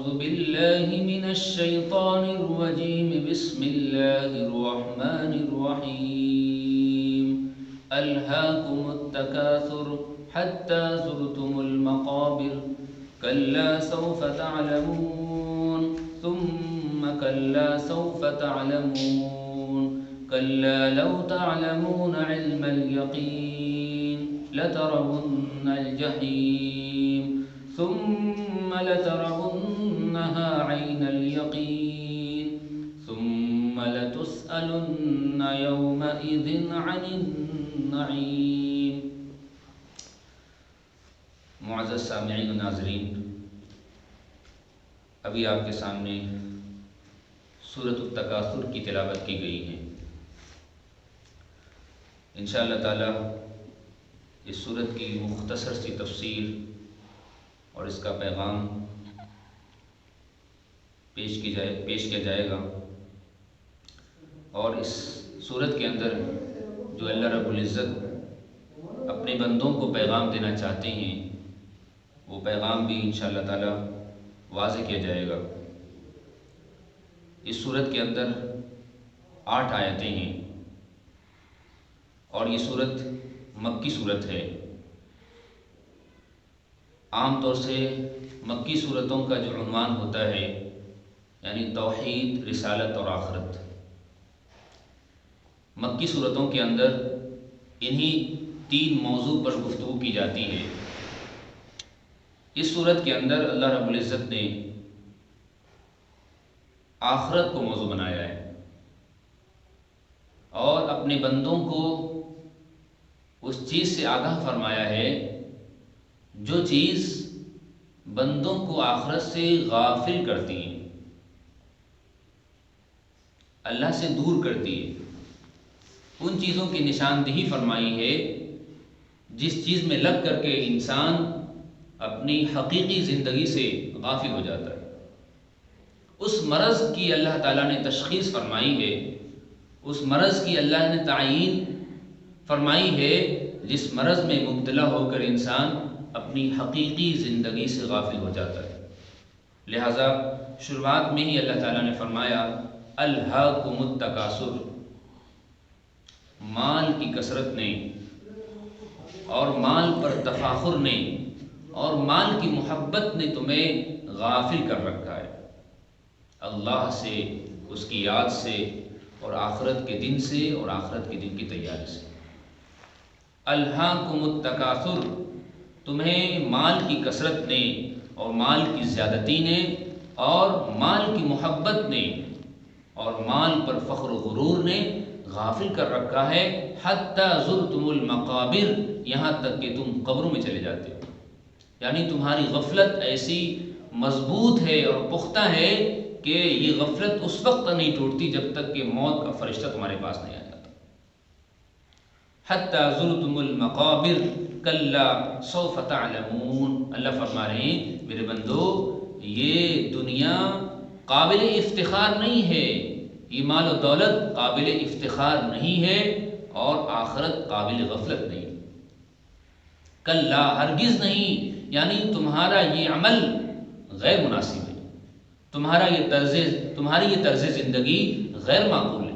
أعوذ بالله من الشيطان الرجيم. بسم الله الرحمن الرحيم. ألهاكم التكاثر حتى زرتم المقابر كلا سوف تعلمون ثم كلا سوف تعلمون كلا لو تعلمون علم اليقين لترون الجحيم ثم لترونها عين اليقين ثم لتسألن يومئذ عن النعيم. معزز سامعین و ناظرین، ابھی آپ کے سامنے سورۃ التکاثر کی تلاوت کی گئی ہے. انشاءاللہ تعالی اس سورت کی مختصر سی تفصیل اور اس کا پیغام پیش کیا جائے گا. اور اس سورت کے اندر جو اللہ رب العزت اپنے بندوں کو پیغام دینا چاہتے ہیں وہ پیغام بھی انشاءاللہ تعالی واضح کیا جائے گا. اس سورت کے اندر 8 آیتیں ہیں اور یہ سورت مکی سورت ہے. عام طور سے مکی سورتوں کا جو عنوان ہوتا ہے یعنی توحید، رسالت اور آخرت، مکی صورتوں کے اندر انہی 3 موضوع پر گفتگو کی جاتی ہے. اس صورت کے اندر اللہ رب العزت نے آخرت کو موضوع بنایا ہے اور اپنے بندوں کو اس چیز سے آگاہ فرمایا ہے جو چیز بندوں کو آخرت سے غافل کرتی ہے، اللہ سے دور کرتی ہے. ان چیزوں کی نشاندہی فرمائی ہے جس چیز میں لگ کر کے انسان اپنی حقیقی زندگی سے غافل ہو جاتا ہے. اس مرض کی اللہ تعالیٰ نے تشخیص فرمائی ہے، اس مرض کی اللہ نے تعیین فرمائی ہے جس مرض میں مبتلا ہو کر انسان اپنی حقیقی زندگی سے غافل ہو جاتا ہے. لہذا شروعات میں ہی اللہ تعالیٰ نے فرمایا الہاکم التکاثر، مال کی کثرت نے اور مال پر تفاخر نے اور مال کی محبت نے تمہیں غافل کر رکھا ہے اللہ سے، اس کی یاد سے اور آخرت کے دن سے اور آخرت کے دن کی تیاری سے. الہاکم التکاثر، تمہیں مال کی کثرت نے اور مال کی زیادتی نے اور مال کی محبت نے اور مال پر فخر و غرور نے غافل کر رکھا ہے. حتی زرتم المقابر، یہاں تک کہ تم قبروں میں چلے جاتے ہو. یعنی تمہاری غفلت ایسی مضبوط ہے اور پختہ ہے کہ یہ غفلت اس وقت نہیں ٹوٹتی جب تک کہ موت کا فرشتہ تمہارے پاس نہیں آ جاتا. حتی زرتم المقابر کلا سوف تعلمون، اللہ فرما رہے ہیں میرے بندو یہ دنیا قابل افتخار نہیں ہے، یہ مال و دولت قابل افتخار نہیں ہے اور آخرت قابل غفلت نہیں. کلا، ہرگز نہیں، یعنی تمہارا یہ عمل غیر مناسب ہے، تمہاری یہ طرز زندگی غیر معقول ہے.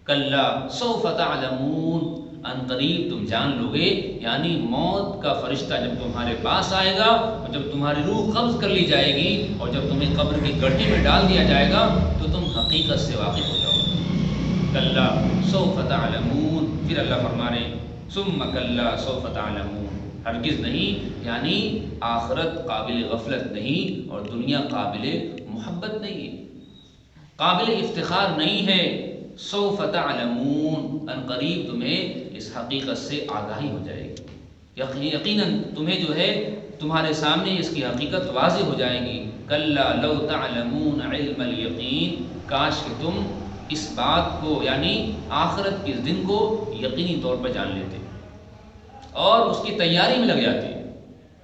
کلا سوف تعلمون، ان قریب تم جان لوگے، یعنی موت کا فرشتہ جب تمہارے پاس آئے گا اور جب تمہاری روح قبض کر لی جائے گی اور جب تمہیں قبر کی گڑھے میں ڈال دیا جائے گا تو تم حقیقت سے واقف ہو جاؤ گے. کلا سوف تعلمون، پھر اللہ فرما رہے ہیں ثم کلا سوف تعلمون، ہرگز نہیں، یعنی آخرت قابل غفلت نہیں اور دنیا قابل محبت نہیں ہے، قابل افتخار نہیں ہے. سوف تعلمون، ان قریب تمہیں اس حقیقت سے آگاہی ہو جائے گی، یقیناً تمہیں جو ہے تمہارے سامنے اس کی حقیقت واضح ہو جائے گی. کلا لو تعلمون علم الیقین، کاش کہ تم اس بات کو یعنی آخرت کے دن کو یقینی طور پر جان لیتے اور اس کی تیاری میں لگ جاتے.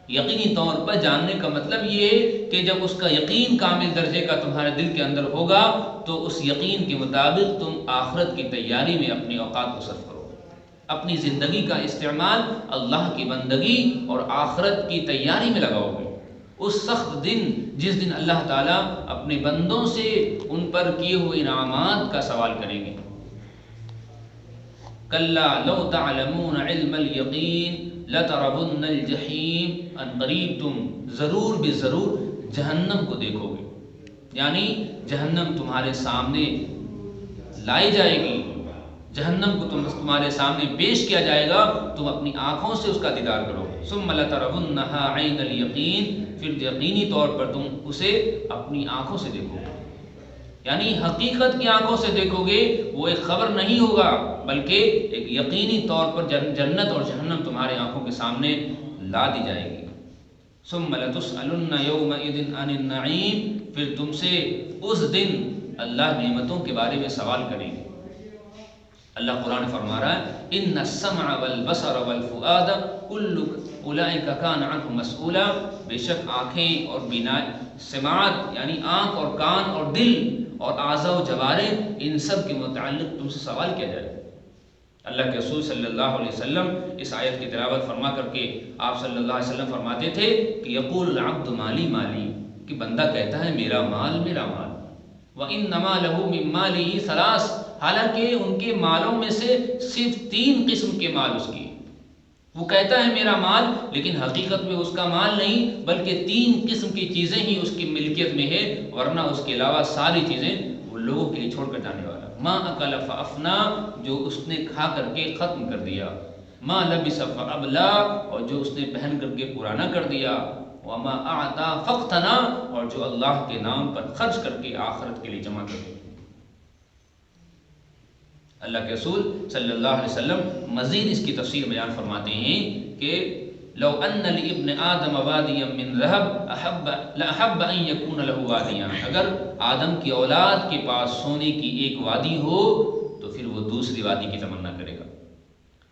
یقینی طور پر جاننے کا مطلب یہ ہے کہ جب اس کا یقین کامل درجے کا تمہارے دل کے اندر ہوگا تو اس یقین کے مطابق تم آخرت کی تیاری میں اپنے اوقات کو صرف کرو، اپنی زندگی کا استعمال اللہ کی بندگی اور آخرت کی تیاری میں لگاؤ گے. اس سخت دن جس دن اللہ تعالیٰ اپنے بندوں سے ان پر کیے ہوئے انعامات کا سوال کریں گے. کلا لو تعلمون علم الیقین لترون الجحیم، ان قریب تم ضرور بے ضرور جہنم کو دیکھو گے. یعنی جہنم تمہارے سامنے لائی جائے گی، جہنم کو تمہارے سامنے پیش کیا جائے گا، تم اپنی آنکھوں سے اس کا دیدار کرو گے. ثم لترونها عین الیقین، پھر یقینی طور پر تم اسے اپنی آنکھوں سے دیکھو گے. یعنی حقیقت کی آنکھوں سے دیکھو گے، وہ ایک خبر نہیں ہوگا بلکہ ایک یقینی طور پر جنت اور جہنم تمہارے آنکھوں کے سامنے لا دی جائے گی. ثم لتسألن یومئذ عن النعیم، پھر تم سے اس دن اللہ نعمتوں کے بارے میں سوال کریں گے. اللہ قرآن فرما رہا ہے ان السمع والبصر والفؤاد کل اولئک کان عنہ مسئولا، بے شک آنکھیں اور بینا، سماعت یعنی آنکھ اور کان اور دل اور اعضاء و جوارح، ان سب کے متعلق تم سے سوال کیا جائے. اللہ کے رسول صلی اللہ علیہ وسلم اس آیت کی تلاوت فرما کر کے آپ صلی اللہ علیہ وسلم فرماتے تھے کہ یقول العبد مالی مالی، کہ بندہ کہتا ہے میرا مال میرا مال. وَإِنَّمَا لَهُ مِن مَالِهِ ثَلَاث، حالانکہ ان کے مالوں میں سے صرف 3 قسم کے مال اس کی. وہ کہتا ہے میرا مال، لیکن حقیقت میں اس کا مال نہیں بلکہ 3 قسم کی چیزیں ہی اس کی ملکیت میں ہے، ورنہ اس کے علاوہ ساری چیزیں وہ لوگوں کے لیے چھوڑ کر جانے والا. ما اکل فافنا، جو اس نے کھا کر کے ختم کر دیا. ما لبس فابلا، اور جو اس نے پہن کر کے پرانا کر دیا. وما اعطا فاقتنا، اور جو اللہ کے نام پر خرچ کر کے آخرت کے لیے جمع کر دیا. اللہ کے رسول صلی اللہ علیہ وسلم مزید اس کی تفسیر بیان فرماتے ہیں کہ لو ان لابن آدم وادیا من ذهب لأحب ان يكون له وادیان، اگر آدم کی اولاد کے پاس سونے کی ایک وادی ہو تو پھر وہ دوسری وادی کی تمنا کرے گا.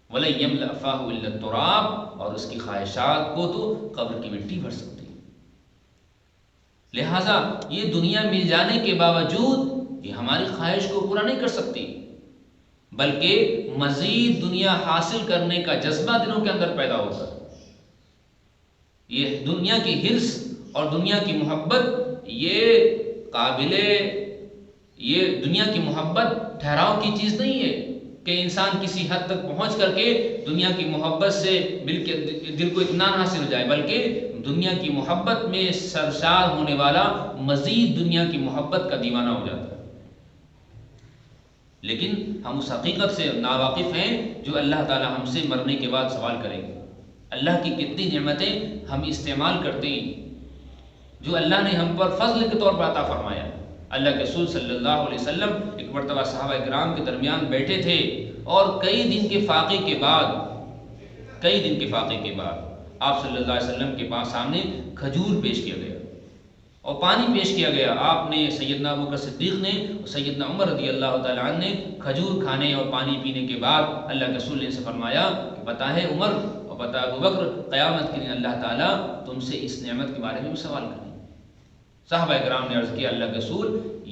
وَلَن يَمْلَأَ فَاهُ إِلَّا التُّرَابُ، اور اس کی خواہشات کو تو قبر کی مٹی بھر سکتی ہے. لہٰذا یہ دنیا مل جانے کے باوجود یہ ہماری خواہش کو پورا نہیں کر سکتی، بلکہ مزید دنیا حاصل کرنے کا جذبہ دلوں کے اندر پیدا ہوتا ہے. یہ دنیا کی حرص اور دنیا کی محبت، یہ دنیا کی محبت ٹھہراؤ کی چیز نہیں ہے کہ انسان کسی حد تک پہنچ کر کے دنیا کی محبت سے دل کو اطمینان حاصل ہو جائے، بلکہ دنیا کی محبت میں سرشار ہونے والا مزید دنیا کی محبت کا دیوانہ ہو جاتا ہے. لیکن ہم اس حقیقت سے ناواقف ہیں جو اللہ تعالی ہم سے مرنے کے بعد سوال کریں گے. اللہ کی کتنی نعمتیں ہم استعمال کرتے ہیں جو اللہ نے ہم پر فضل کے طور پر عطا فرمایا. اللہ کے رسول صلی اللہ علیہ وسلم ایک مرتبہ صحابہ کرام کے درمیان بیٹھے تھے اور کئی دن کے فاقے کے بعد آپ صلی اللہ علیہ وسلم کے پاس سامنے کھجور پیش کیا گیا اور پانی پیش کیا گیا. آپ نے، سیدنا ابوبکر صدیق نے اور سیدنا عمر رضی اللہ تعالیٰ عنہ نے کھجور کھانے اور پانی پینے کے بعد اللہ کے رسول نے سے فرمایا کہ بتا ہے عمر اور بتا ابوبکر، قیامت کے دن اللہ تعالیٰ تم سے اس نعمت کے بارے میں بھی سوال کریں. صحابہ کرام نے عرض کیا اللہ کے رسول،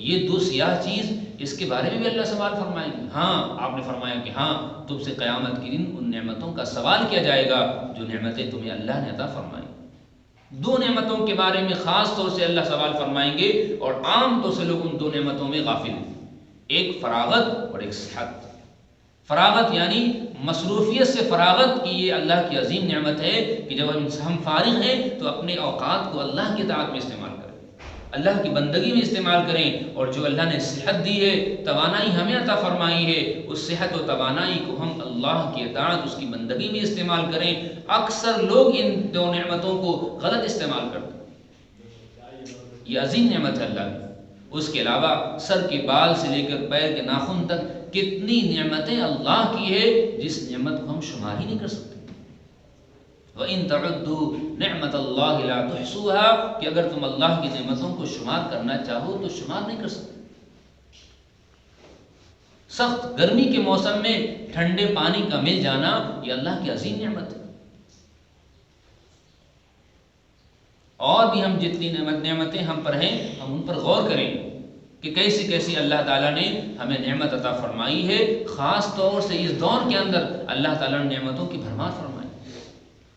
یہ 2 سیاہ چیز، اس کے بارے میں بھی اللہ سوال فرمائیں گے؟ ہاں. آپ نے فرمایا کہ ہاں، تم سے قیامت کے دن ان نعمتوں کا سوال کیا جائے گا جو نعمتیں تمہیں اللہ نے عطا فرمائیں. 2 نعمتوں کے بارے میں خاص طور سے اللہ سوال فرمائیں گے اور عام طور سے لوگ ان 2 نعمتوں میں غافل ہیں. ایک فراغت اور ایک صحت. فراغت یعنی مصروفیت سے فراغت کی یہ اللہ کی عظیم نعمت ہے کہ جب ہم فارغ ہیں تو اپنے اوقات کو اللہ کی اطاعت میں استعمال کریں، اللہ کی بندگی میں استعمال کریں. اور جو اللہ نے صحت دی ہے، توانائی ہمیں عطا فرمائی ہے، اس صحت و توانائی کو ہم اللہ کی اطاعت، اس کی بندگی میں استعمال کریں. اکثر لوگ ان 2 نعمتوں کو غلط استعمال کرتے ہیں. یہ عظیم نعمت ہے اللہ کی. اس کے علاوہ سر کے بال سے لے کر پیر کے ناخن تک کتنی نعمتیں اللہ کی ہے جس نعمت کو ہم شمار ہی نہیں کر سکتے. وَإِن تَعُدُّوا نِعْمَةَ اللَّهِ لَا تُحْصُوهَا، کہ اگر تم اللہ کی نعمتوں کو شمار کرنا چاہو تو شمار نہیں کر سکتے. سخت گرمی کے موسم میں ٹھنڈے پانی کا مل جانا یہ اللہ کی عظیم نعمت ہے. اور بھی ہم جتنی نعمتیں ہم پر ہیں ہم ان پر غور کریں کہ کیسی کیسی اللہ تعالیٰ نے ہمیں نعمت عطا فرمائی ہے. خاص طور سے اس دور کے اندر اللہ تعالیٰ نے نعمتوں کی بھرمار فرمائی.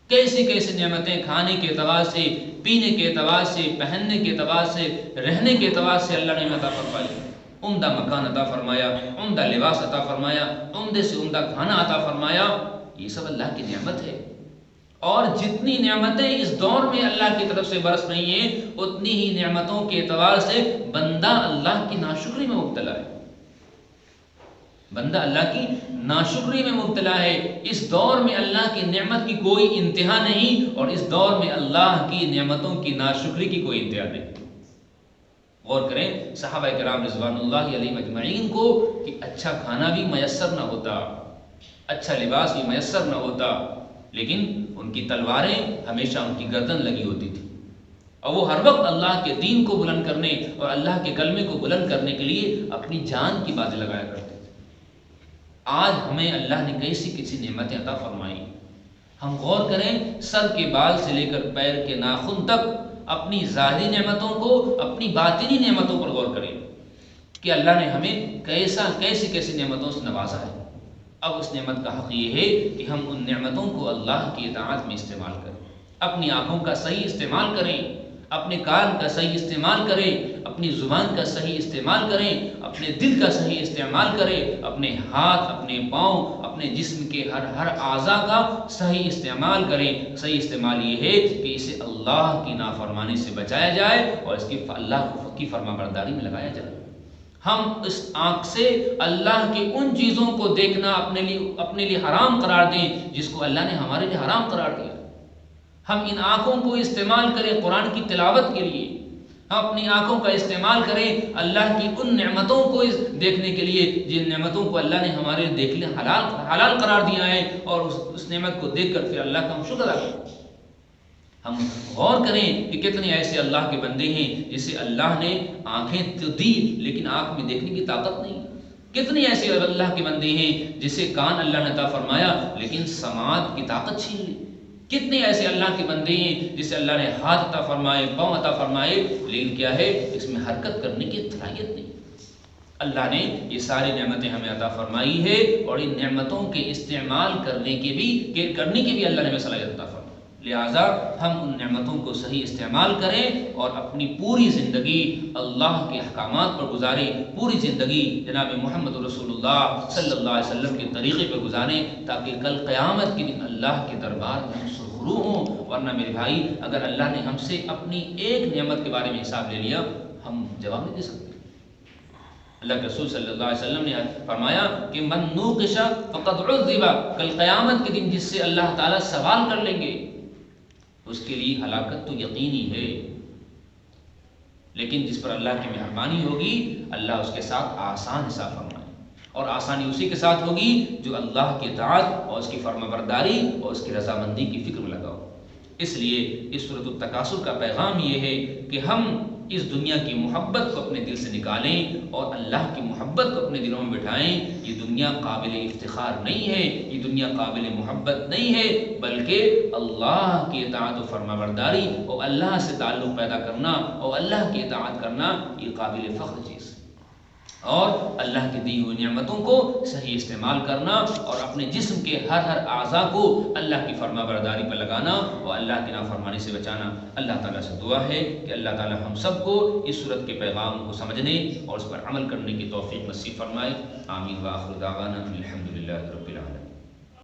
کیسی کیسی نعمتیں کھانے کے اعتبار سے، پینے کے اعتبار سے، پہننے کے اعتبار سے، رہنے کے اعتبار سے اللہ نے عطا فرمائی، عمدہ مکان عطا فرمایا، عمدہ لباس عطا فرمایا، عمدے سے عمدہ کھانا عطا فرمایا، یہ سب اللہ کی نعمت ہے۔ اور جتنی نعمتیں اس دور میں اللہ کی طرف سے برس رہی ہیں، اتنی ہی نعمتوں کے اعتبار سے بندہ اللہ کی ناشکری میں مبتلا ہے، بندہ اللہ کی ناشکری میں مبتلا ہے۔ اس دور میں اللہ کی نعمت کی کوئی انتہا نہیں، اور اس دور میں اللہ کی نعمتوں کی ناشکری کی کوئی انتہا نہیں۔ غور کریں صحابہ کرام رضوان اللہ علیہم اجمعین کو کہ اچھا کھانا بھی میسر نہ ہوتا، اچھا لباس بھی میسر نہ ہوتا، لیکن ان کی تلواریں ہمیشہ ان کی گردن لگی ہوتی تھی، اور وہ ہر وقت اللہ کے دین کو بلند کرنے اور اللہ کے کلمے کو بلند کرنے کے لیے اپنی جان کی بازی لگایا کرتے تھے۔ آج ہمیں اللہ نے کیسی کسی نعمتیں عطا فرمائی، ہم غور کریں سر کے بال سے لے کر پیر کے ناخن تک، اپنی ظاہری نعمتوں کو، اپنی باطنی نعمتوں پر غور کریں کہ اللہ نے ہمیں کیسی کیسی نعمتوں سے نوازا ہے۔ اب اس نعمت کا حق یہ ہے کہ ہم ان نعمتوں کو اللہ کی اطاعت میں استعمال کریں، اپنی آنکھوں کا صحیح استعمال کریں، اپنے کان کا صحیح استعمال کریں، اپنی زبان کا صحیح استعمال کریں، اپنے دل کا صحیح استعمال کریں، اپنے ہاتھ، اپنے پاؤں، اپنے جسم کے ہر اعضاء کا صحیح استعمال کریں۔ صحیح استعمال یہ ہے کہ اسے اللہ کی نافرمانی سے بچایا جائے اور اس کی اللہ کی فرما برداری میں لگایا جائے۔ ہم اس آنکھ سے اللہ کی ان چیزوں کو دیکھنا اپنے لیے حرام قرار دیں جس کو اللہ نے ہمارے لیے حرام قرار دیا۔ ہم ان آنکھوں کو استعمال کریں قرآن کی تلاوت کے لیے، ہم اپنی آنکھوں کا استعمال کریں اللہ کی ان نعمتوں کو دیکھنے کے لیے جن نعمتوں کو اللہ نے ہمارے دیکھنے حلال قرار دیا ہے، اور اس نعمت کو دیکھ کر پھر اللہ کا ہم شکر ادا کریں۔ ہم غور کریں کہ کتنے ایسے اللہ کے بندے ہیں جسے اللہ نے آنکھیں تو دی لیکن آنکھ میں دیکھنے کی طاقت نہیں۔ کتنے ایسے اللہ کے بندے ہیں جسے کان اللہ نے عطا فرمایا لیکن سماعت کی طاقت چھین لی۔ کتنے ایسے اللہ کے بندے ہیں جسے اللہ نے ہاتھ عطا فرمائے، پاؤں عطا فرمائے، لیکن کیا ہے اس میں حرکت کرنے کی صلاحیت نہیں۔ اللہ نے یہ ساری نعمتیں ہمیں عطا فرمائی ہے، اور ان نعمتوں کے استعمال کرنے کی بھی اللہ نے ہمیں صلاحیت عطا فرمائی۔ لہٰذا ہم ان نعمتوں کو صحیح استعمال کریں اور اپنی پوری زندگی اللہ کے احکامات پر گزاریں، پوری زندگی جناب محمد رسول اللہ صلی اللہ علیہ وسلم کے طریقے پر گزاریں، تاکہ کل قیامت کے دن اللہ کے دربار میں ہم سرخرو ہوں۔ ورنہ میرے بھائی اگر اللہ نے ہم سے اپنی ایک نعمت کے بارے میں حساب لے لیا، ہم جواب نہیں دے سکتے۔ اللہ کے رسول صلی اللہ علیہ وسلم نے فرمایا کہ من نوقش فقد عذب، کل قیامت کے دن جس سے اللہ تعالیٰ سوال کر لیں گے اس کے لیے ہلاکت تو یقینی ہے، لیکن جس پر اللہ کی مہربانی ہوگی اللہ اس کے ساتھ آسان حساب فرمائے، اور آسانی اسی کے ساتھ ہوگی جو اللہ کی اطاعت اور اس کی فرما برداری اور اس کی رضامندی کی فکر میں لگاؤ۔ اس لیے اس سورۃ التکاثر کا پیغام یہ ہے کہ ہم اس دنیا کی محبت کو اپنے دل سے نکالیں اور اللہ کی محبت کو اپنے دلوں میں بٹھائیں۔ یہ دنیا قابل افتخار نہیں ہے، یہ دنیا قابل محبت نہیں ہے، بلکہ اللہ کی اطاعت و فرما برداری اور اللہ سے تعلق پیدا کرنا اور اللہ کی اطاعت کرنا یہ قابل فخر چیز ہے، اور اللہ کی دی ہوئی نعمتوں کو صحیح استعمال کرنا اور اپنے جسم کے ہر اعضاء کو اللہ کی فرما برداری پر لگانا اور اللہ کی نافرمانی سے بچانا۔ اللہ تعالیٰ سے دعا ہے کہ اللہ تعالیٰ ہم سب کو اس صورت کے پیغام کو سمجھنے اور اس پر عمل کرنے کی توفیق نصیب فرمائے۔ آمین۔ وآخر دعوانا الحمد للہ رب العالمین۔